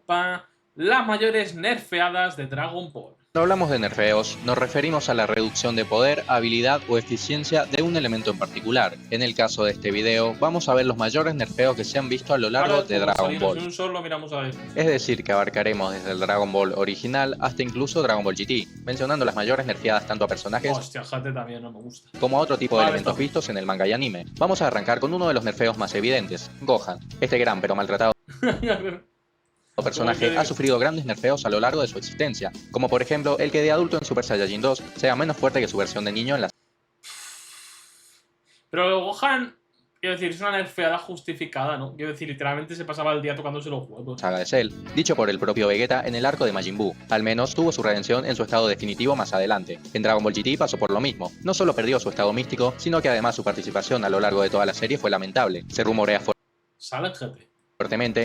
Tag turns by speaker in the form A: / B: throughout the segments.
A: pa, las mayores nerfeadas de Dragon Ball.
B: Cuando hablamos de nerfeos, nos referimos a la reducción de poder, habilidad o eficiencia de un elemento en particular. En el caso de este video, vamos a ver los mayores nerfeos que se han visto a lo largo de Dragon Ball.
A: Un solo miramos a ver.
B: Es decir, que abarcaremos desde el Dragon Ball original hasta incluso Dragon Ball GT, mencionando las mayores nerfeadas tanto a personajes
A: Hostia, Jate también no me gusta.
B: como a otro tipo de elementos vistos en el manga y anime. Vamos a arrancar con uno de los nerfeos más evidentes, Gohan. Este gran pero maltratado personaje ha sufrido grandes nerfeos a lo largo de su existencia, como por ejemplo el que de adulto en Super Saiyajin 2 sea menos fuerte que su versión de niño en la
A: Pero Gohan, quiero decir, es una nerfeada justificada, ¿no? Quiero decir, literalmente se pasaba el día tocándose los huevos.
B: saga de Cell, dicho por el propio Vegeta en el arco de Majin Buu. Al menos tuvo su redención en su estado definitivo más adelante. En Dragon Ball GT pasó por lo mismo. No solo perdió su estado místico, sino que además su participación a lo largo de toda la serie fue lamentable. Se rumorea fuertemente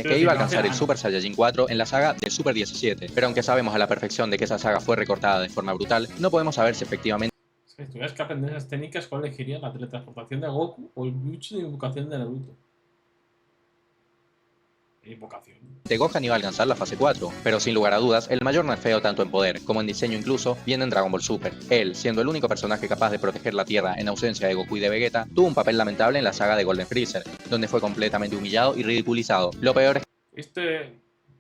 B: que iba a alcanzar el Super Saiyajin 4 en la saga del Super 17, pero aunque sabemos a la perfección de que esa saga fue recortada de forma brutal, no podemos saber si efectivamente
A: si tuvieras que aprender esas técnicas, ¿cuál elegirías? ¿La teletransportación de Goku o el bicho de invocación de Naruto? Invocación.
B: Gohan iba a alcanzar la fase 4, pero sin lugar a dudas, el mayor nerfeo tanto en poder como en diseño incluso viene en Dragon Ball Super. Él, siendo el único personaje capaz de proteger la Tierra en ausencia de Goku y de Vegeta, tuvo un papel lamentable en la saga de Golden Freezer, donde fue completamente humillado y ridiculizado. Lo peor es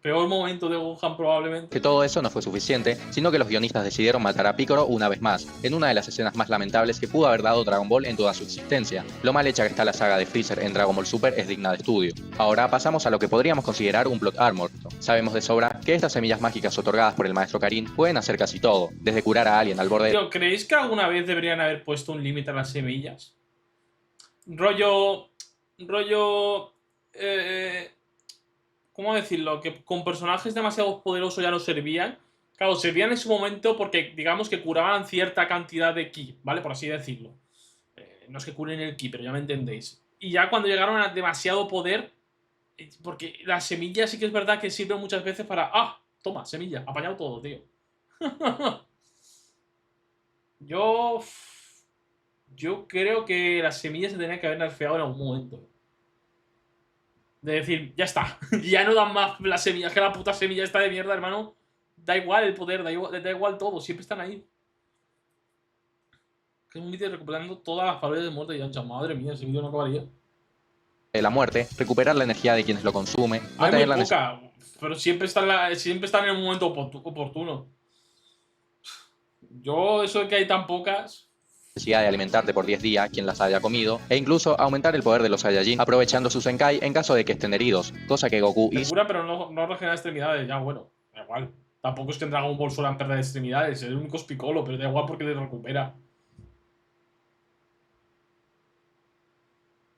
A: peor momento de Gohan probablemente.
B: Que todo eso no fue suficiente, sino que los guionistas decidieron matar a Piccolo una vez más, en una de las escenas más lamentables que pudo haber dado Dragon Ball en toda su existencia. Lo mal hecha que está la saga de Freezer en Dragon Ball Super es digna de estudio. Ahora pasamos a lo que podríamos considerar un plot armor. Sabemos de sobra que estas semillas mágicas otorgadas por el maestro Karin pueden hacer casi todo, desde curar a alguien al borde
A: Tío, ¿creéis que alguna vez deberían haber puesto un límite a las semillas? Rollo... ¿Cómo decirlo? Que con personajes demasiado poderosos ya no servían. Claro, servían en su momento porque, digamos, que curaban cierta cantidad de ki, ¿vale? Por así decirlo. No es que curen el ki, pero ya me entendéis. Y ya cuando llegaron a demasiado poder, porque las semillas sí que es verdad que sirven muchas veces para... ¡Ah! Toma, semilla, apañado todo, tío. Yo creo que las semillas se tenían que haber nerfeado en algún momento. De decir, ya está, ya no dan más las semillas, que la puta semilla está de mierda, hermano. Da igual el poder, da igual todo, siempre están ahí. Que es un vídeo recuperando todas las paredes de muerte y ancha. Madre mía, ese vídeo no acabaría.
B: de la muerte, recuperar la energía de quienes lo consumen, no
A: Hay
B: tener
A: muy
B: la
A: poca, pero siempre están en el momento oportuno. Yo, eso de que hay tan pocas...
B: necesidad de alimentarte por 10 días quien las haya comido, e incluso aumentar el poder de los Saiyajin aprovechando su Zenkai en caso de que estén heridos, cosa que Goku hizo.
A: Cura, pero no regenera extremidades, ya bueno, da igual. Tampoco es que en Dragon Ball suelan perder extremidades, el único es Piccolo, pero da igual porque le recupera.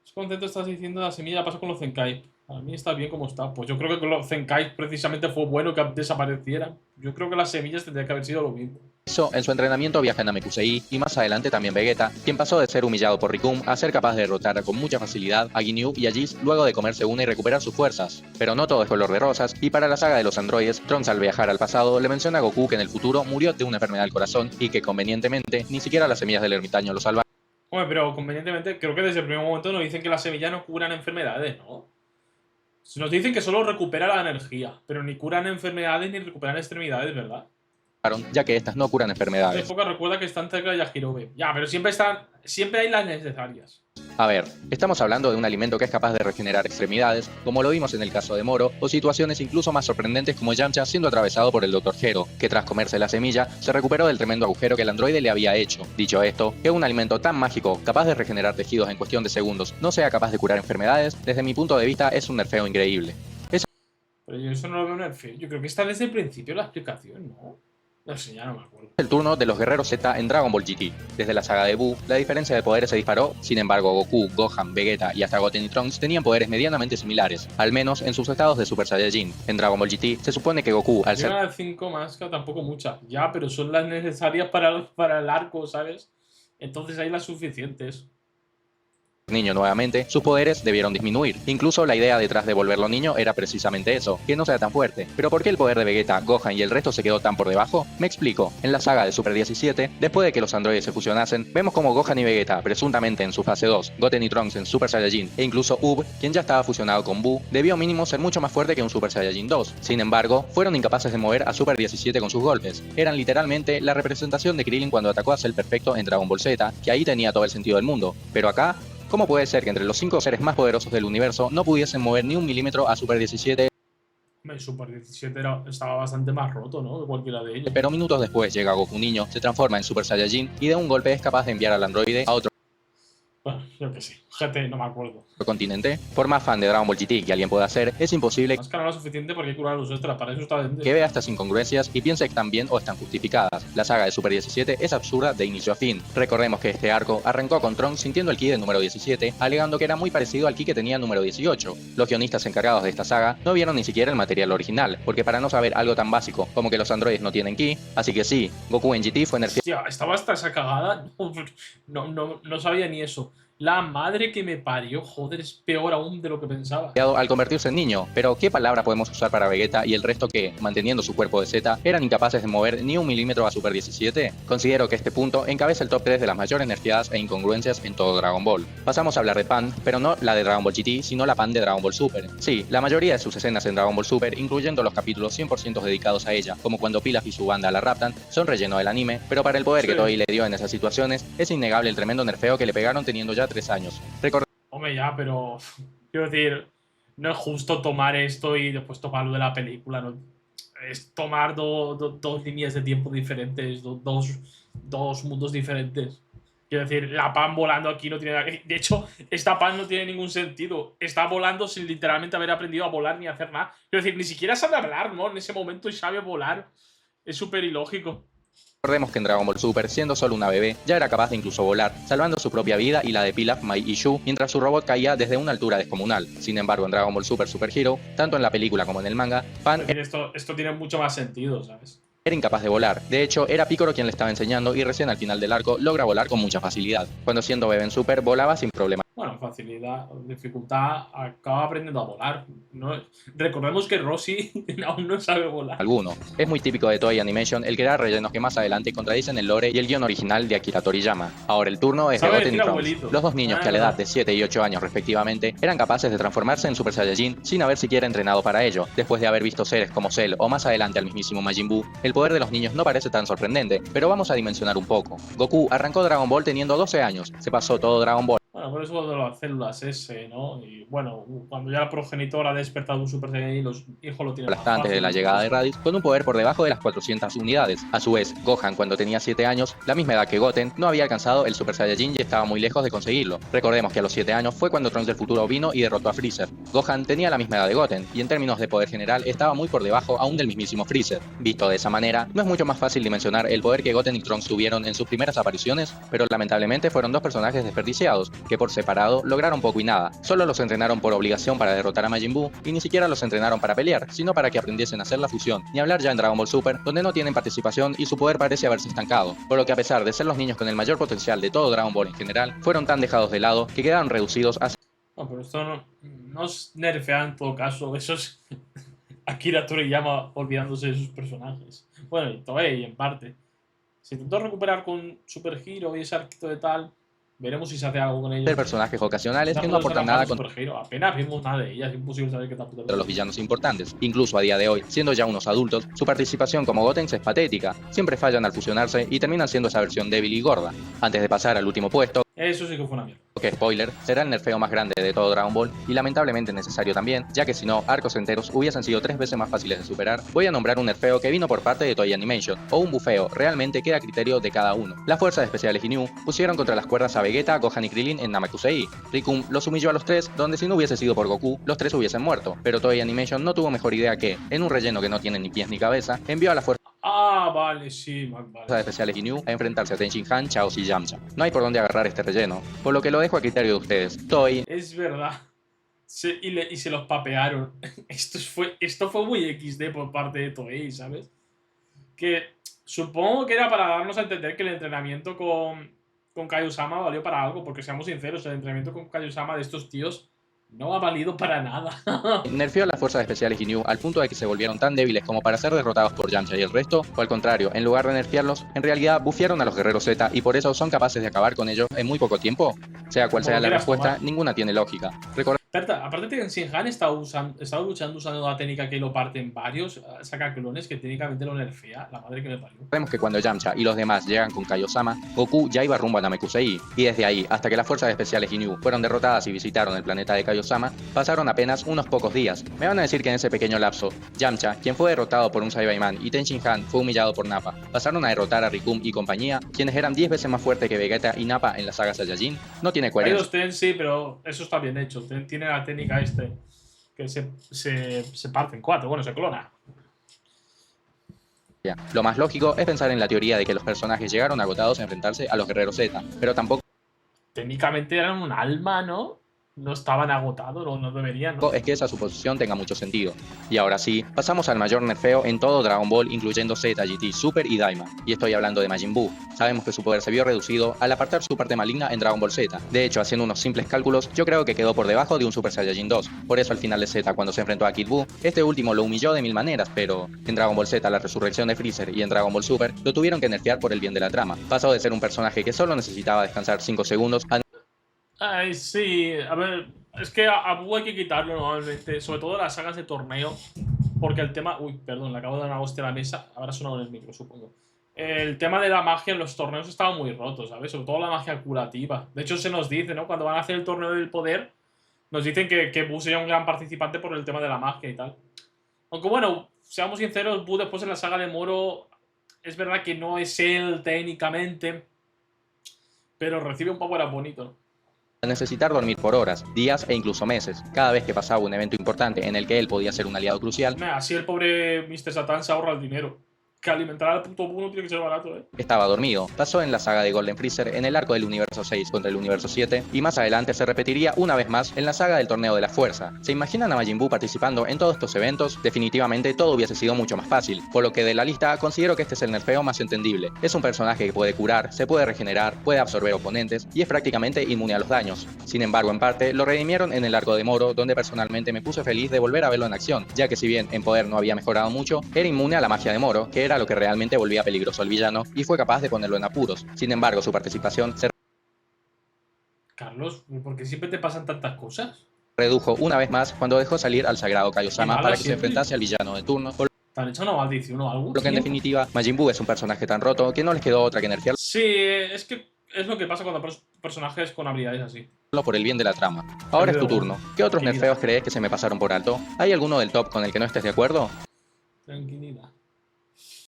A: ¿Qué contento estás diciendo la semilla pasa con los Zenkai? A mí está bien como está. Pues yo creo que con los Zenkai precisamente fue bueno que desaparecieran. Yo creo que las semillas tendrían que haber sido lo mismo.
B: En su entrenamiento viaja a Namekusei y más adelante también Vegeta, quien pasó de ser humillado por Rikum a ser capaz de derrotar con mucha facilidad a Ginyu y a Whis luego de comerse una y recuperar sus fuerzas. Pero no todo es color de rosas, y para la saga de los androides, Trunks al viajar al pasado le menciona a Goku que en el futuro murió de una enfermedad del corazón y que convenientemente ni siquiera las semillas del ermitaño lo salvaron.
A: Hombre, pero convenientemente, creo que desde el primer momento nos dicen que las semillas no curan enfermedades, ¿no? Nos dicen que solo recupera la energía, pero ni curan enfermedades ni recuperan extremidades, ¿verdad?
B: Ya que estas no curan enfermedades.
A: En época recuerda que están cerca de Yajirobe. Ya, pero siempre hay las necesarias.
B: A ver, estamos hablando de un alimento que es capaz de regenerar extremidades, como lo vimos en el caso de Moro, o situaciones incluso más sorprendentes como Yamcha siendo atravesado por el Dr. Gero, que tras comerse la semilla, se recuperó del tremendo agujero que el androide le había hecho. Dicho esto, que un alimento tan mágico, capaz de regenerar tejidos en cuestión de segundos, no sea capaz de curar enfermedades, desde mi punto de vista es un nerfeo increíble.
A: Pero yo eso no lo veo nerfeo, yo creo que está desde el principio la explicación, ¿no? No sé, ya no me acuerdo.
B: El turno de los guerreros Z en Dragon Ball GT. Desde la saga de Buu, la diferencia de poderes se disparó, sin embargo Goku, Gohan, Vegeta y hasta Goten y Trunks tenían poderes medianamente similares, al menos en sus estados de Super Saiyajin. En Dragon Ball GT se supone que Goku, al ser...
A: Una 5 más, que tampoco muchas. Ya, pero son las necesarias para el arco, ¿sabes? Entonces hay las suficientes.
B: niño nuevamente, sus poderes debieron disminuir. Incluso la idea detrás de volverlo niño era precisamente eso, que no sea tan fuerte. Pero ¿por qué el poder de Vegeta, Gohan y el resto se quedó tan por debajo? Me explico. En la saga de Super 17, después de que los androides se fusionasen, vemos como Gohan y Vegeta, presuntamente en su fase 2, Goten y Trunks en Super Saiyajin, e incluso Ub, quien ya estaba fusionado con Buu, debió mínimo ser mucho más fuerte que un Super Saiyajin 2. Sin embargo, fueron incapaces de mover a Super 17 con sus golpes. Eran literalmente la representación de Krillin cuando atacó a Cell Perfecto en Dragon Ball Z, que ahí tenía todo el sentido del mundo. Pero acá, ¿cómo puede ser que entre los 5 seres más poderosos del universo no pudiesen mover ni un milímetro a Super 17?
A: Super 17 estaba bastante más roto, ¿no? Que cualquiera de ellos.
B: Pero minutos después llega Goku niño, se transforma en Super Saiyajin y de un golpe es capaz de enviar al androide a otro
A: Bueno, yo que sé. GT, no me acuerdo.
B: continente. Por más fan de Dragon Ball GT que alguien pueda ser, es imposible
A: Más que nada suficiente porque hay que curar los extras. Para eso está dentro.
B: que vea estas incongruencias y piense que están bien o están justificadas. La saga de Super 17 es absurda de inicio a fin. Recordemos que este arco arrancó con Trunks sintiendo el ki de número 17, alegando que era muy parecido al ki que tenía número 18. Los guionistas encargados de esta saga no vieron ni siquiera el material original, porque para no saber algo tan básico como que los androides no tienen ki, así que sí, Goku en GT fue nerfeado.
A: Hostia, estaba hasta esa cagada. No sabía ni eso. La madre que me parió, joder, es peor aún de lo que pensaba.
B: Al convertirse en niño, pero ¿qué palabra podemos usar para Vegeta y el resto que, manteniendo su cuerpo de Z, eran incapaces de mover ni un milímetro a Super 17? Considero que este punto encabeza el top 3 de las mayores nerfeadas e incongruencias en todo Dragon Ball. Pasamos a hablar de Pan, pero no la de Dragon Ball GT, sino la Pan de Dragon Ball Super. Sí, la mayoría de sus escenas en Dragon Ball Super, incluyendo los capítulos 100% dedicados a ella, como cuando Pilaf y su banda la raptan, son relleno del anime, pero para el poder que Toei le dio en esas situaciones, es innegable el tremendo nerfeo que le pegaron teniendo ya 3 años.
A: Hombre, ya, pero quiero decir, no es justo tomar esto y después tomarlo de la película, ¿no? Es tomar dos líneas de tiempo diferentes, dos mundos diferentes. Quiero decir, la Pan volando aquí no tiene nada que... De hecho, esta Pan no tiene ningún sentido. Está volando sin literalmente haber aprendido a volar ni a hacer nada. Quiero decir, ni siquiera sabe hablar, ¿no? En ese momento y sabe volar. Es súper ilógico.
B: Recordemos que en Dragon Ball Super, siendo solo una bebé, ya era capaz de incluso volar, salvando su propia vida y la de Pilaf, Mai y Shu, mientras su robot caía desde una altura descomunal. Sin embargo, en Dragon Ball Super Super Hero, tanto en la película como en el manga, Pan
A: Es decir, esto tiene mucho más sentido, ¿sabes?
B: era incapaz de volar. De hecho, era Piccolo quien le estaba enseñando y recién al final del arco logra volar con mucha facilidad. Cuando siendo bebé en Super, volaba sin problema.
A: Bueno, facilidad, dificultad, acaba aprendiendo a volar. ¿No? Recordemos que Rossi aún no sabe volar.
B: Alguno. Es muy típico de Toei Animation el crear rellenos que más adelante contradicen el lore y el guión original de Akira Toriyama. Ahora el turno es de
A: Sabe
B: Goten y
A: decir
B: Trunks.
A: abuelito.
B: Los dos niños que a la edad de 7 y 8 años respectivamente eran capaces de transformarse en Super Saiyajin sin haber siquiera entrenado para ello. Después de haber visto seres como Cell o más adelante al mismísimo Majin Buu, el poder de los niños no parece tan sorprendente, pero vamos a dimensionar un poco. Goku arrancó Dragon Ball teniendo 12 años, se pasó todo Dragon Ball
A: Bueno, por eso de las células S, ¿no? Y bueno, cuando ya la progenitora ha despertado un Super Saiyan y los hijos lo tienen más
B: antes
A: fácil.
B: de la llegada de Raditz, con un poder por debajo de las 400 unidades. A su vez, Gohan, cuando tenía 7 años, la misma edad que Goten, no había alcanzado el Super Saiyajin y estaba muy lejos de conseguirlo. Recordemos que a los 7 años fue cuando Trunks del futuro vino y derrotó a Freezer. Gohan tenía la misma edad de Goten, y en términos de poder general estaba muy por debajo aún del mismísimo Freezer. Visto de esa manera, no es mucho más fácil dimensionar el poder que Goten y Trunks tuvieron en sus primeras apariciones, pero lamentablemente fueron dos personajes desperdiciados, que por separado lograron poco y nada. Solo los entrenaron por obligación para derrotar a Majin Buu, y ni siquiera los entrenaron para pelear, sino para que aprendiesen a hacer la fusión, ni hablar ya en Dragon Ball Super, donde no tienen participación y su poder parece haberse estancado, por lo que a pesar de ser los niños con el mayor potencial de todo Dragon Ball en general, fueron tan dejados de lado que quedaron reducidos a...
A: No, pero esto no es nerfear en todo caso, eso es Akira Toriyama olvidándose de sus personajes. Bueno, y Toei en parte. Se intentó recuperar con Super Hero y ese arquito de tal. Veremos si se hace algo con ellos.
B: ser personajes ocasionales que no aportan nada contra
A: Apenas vimos nada de ellas, es imposible saber qué tal puta.
B: los villanos importantes. Incluso a día de hoy, siendo ya unos adultos, su participación como Gotenks es patética. Siempre fallan al fusionarse y terminan siendo esa versión débil y gorda. Antes de pasar al último puesto,
A: Eso sí que fue una mierda.
B: que spoiler, será el nerfeo más grande de todo Dragon Ball y lamentablemente necesario también, ya que si no, arcos enteros hubiesen sido 3 veces más fáciles de superar. Voy a nombrar un nerfeo que vino por parte de Toei Animation, o un bufeo, realmente queda a criterio de cada uno. Las fuerzas especiales Ginyu pusieron contra las cuerdas a Vegeta, Gohan y Krillin en Namekusei. Rikum los humilló a los tres, donde si no hubiese sido por Goku, los tres hubiesen muerto. Pero Toei Animation no tuvo mejor idea que, en un relleno que no tiene ni pies ni cabeza, envió a las fuerzas
A: Ah, vale, sí, vale.
B: especiales Ginyu a enfrentarse a Tenshin Han, Chaos y Yamcha. No hay por dónde agarrar este relleno, por lo que lo dejo a criterio de ustedes. Toei
A: Es verdad. Y se los papearon. Esto fue muy XD por parte de Toei, ¿sabes? Que supongo que era para darnos a entender que el entrenamiento con Kaiosama valió para algo, porque seamos sinceros, el entrenamiento con Kaiosama de estos tíos no ha valido para nada.
B: Nerfeó a las fuerzas especiales Ginyu al punto de que se volvieron tan débiles como para ser derrotados por Yamcha y el resto, o al contrario, en lugar de nerfearlos, en realidad bufearon a los guerreros Z y por eso son capaces de acabar con ellos en muy poco tiempo. Sea cual sea la respuesta, ninguna tiene lógica.
A: Aparte de que Shinhan está luchando usando la técnica que lo parte en varios, saca clones que técnicamente lo nerfea, la madre que me parió.
B: Vemos que cuando Yamcha y los demás llegan con Kaiosama, Goku ya iba rumbo a Namekusei, y desde ahí hasta que las fuerzas especiales Ginyu fueron derrotadas y visitaron el planeta de Kaiosama, pasaron apenas unos pocos días. Me van a decir que en ese pequeño lapso, Yamcha, quien fue derrotado por un Saiyaman, y Ten Shinhan fue humillado por Nappa, pasaron a derrotar a Rikum y compañía, quienes eran 10 veces más fuertes que Vegeta y Nappa en la saga Saiyajin. No tiene coherencia.
A: Hay dos Ten, sí, pero eso está bien hecho. Ten tiene la técnica que se parte en 4, bueno, se clona.
B: Lo más lógico es pensar en la teoría de que los personajes llegaron agotados a enfrentarse a los guerreros Z, pero tampoco
A: técnicamente eran un alma, ¿no? No estaban agotados, no deberían, ¿no?
B: Es que esa suposición tenga mucho sentido. Y ahora sí, pasamos al mayor nerfeo en todo Dragon Ball, incluyendo Z, GT, Super y Daima. Y estoy hablando de Majin Buu. Sabemos que su poder se vio reducido al apartar su parte maligna en Dragon Ball Z. De hecho, haciendo unos simples cálculos, yo creo que quedó por debajo de un Super Saiyajin 2. Por eso al final de Z, cuando se enfrentó a Kid Buu, este último lo humilló de mil maneras, pero en Dragon Ball Z la resurrección de Freezer y en Dragon Ball Super lo tuvieron que nerfear por el bien de la trama. Pasó de ser un personaje que solo necesitaba descansar 5 segundos a...
A: Ay, sí, a ver, es que a Buu hay que quitarlo normalmente, sobre todo en las sagas de torneo, porque el tema... Uy, perdón, le acabo de dar una hostia a la mesa, habrá sonado en el micro, supongo. El tema de la magia en los torneos estaba muy roto, ¿sabes? Sobre todo la magia curativa. De hecho, se nos dice, ¿no? Cuando van a hacer el torneo del poder, nos dicen que Buu sería un gran participante por el tema de la magia y tal. Aunque bueno, seamos sinceros, Buu después en la saga de Moro, es verdad que no es él técnicamente, pero recibe un power up bonito, ¿no?
B: Necesitar dormir por horas, días e incluso meses, cada vez que pasaba un evento importante en el que él podía ser un aliado crucial.
A: Así el pobre Mr. Satan se ahorra el dinero. Que alimentar al puto Buu no tiene que ser barato,
B: Estaba dormido. Pasó en la saga de Golden Freezer en el arco del universo 6 contra el universo 7 y más adelante se repetiría una vez más en la saga del torneo de la fuerza. ¿Se imaginan a Majin Buu participando en todos estos eventos? Definitivamente todo hubiese sido mucho más fácil, por lo que de la lista considero que este es el nerfeo más entendible. Es un personaje que puede curar, se puede regenerar, puede absorber oponentes y es prácticamente inmune a los daños. Sin embargo, en parte lo redimieron en el arco de Moro, donde personalmente me puse feliz de volver a verlo en acción, ya que si bien en poder no había mejorado mucho, era inmune a la magia de Moro, que era lo que realmente volvía peligroso al villano y fue capaz de ponerlo en apuros. Sin embargo, su participación se
A: Carlos, ¿por qué siempre te pasan tantas cosas?
B: redujo una vez más cuando dejó salir al sagrado Kaiosama para que se enfrentase al villano de turno.
A: ¿Te han hecho una maldición o algo?
B: Lo que en definitiva, Majin Buu es un personaje tan roto que no les quedó otra que nerfearlo.
A: Sí, es que es lo que pasa cuando personajes con habilidades así.
B: Por el bien de la trama. Ahora es tu turno. ¿Qué otros nerfeos crees que se me pasaron por alto? ¿Hay alguno del top con el que no estés de acuerdo?
A: Tranquilidad.